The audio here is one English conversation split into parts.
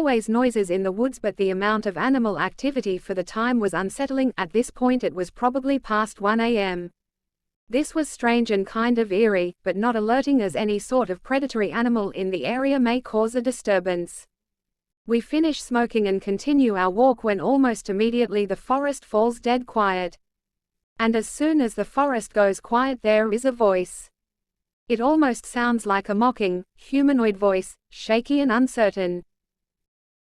always noises in the woods, but the amount of animal activity for the time was unsettling. At this point it was probably past 1 a.m. This was strange and kind of eerie, but not alerting, as any sort of predatory animal in the area may cause a disturbance. We finish smoking and continue our walk when almost immediately the forest falls dead quiet. And as soon as the forest goes quiet, there is a voice. It almost sounds like a mocking, humanoid voice, shaky and uncertain.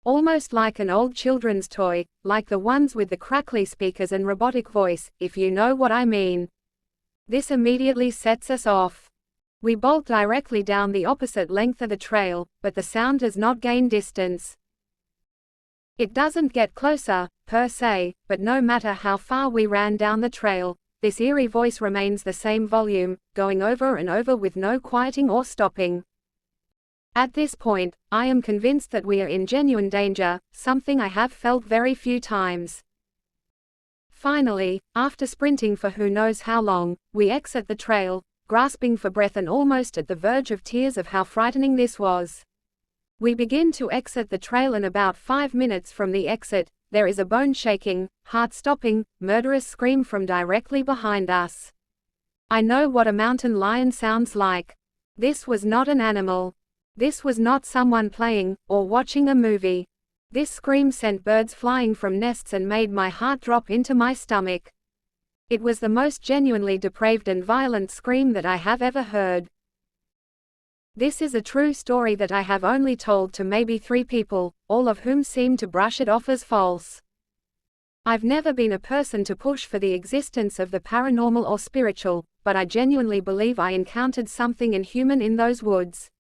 Almost like an old children's toy, like the ones with the crackly speakers and robotic voice, if you know what I mean. This immediately sets us off. We bolt directly down the opposite length of the trail, but the sound does not gain distance. It doesn't get closer, per se, but no matter how far we ran down the trail, this eerie voice remains the same volume, going over and over with no quieting or stopping. At this point, I am convinced that we are in genuine danger, something I have felt very few times. Finally, after sprinting for who knows how long, we exit the trail, grasping for breath and almost at the verge of tears of how frightening this was. We begin to exit the trail, and about 5 minutes from the exit, there is a bone-shaking, heart-stopping, murderous scream from directly behind us. I know what a mountain lion sounds like. This was not an animal. This was not someone playing or watching a movie. This scream sent birds flying from nests and made my heart drop into my stomach. It was the most genuinely depraved and violent scream that I have ever heard. This is a true story that I have only told to maybe 3 people, all of whom seem to brush it off as false. I've never been a person to push for the existence of the paranormal or spiritual, but I genuinely believe I encountered something inhuman in those woods.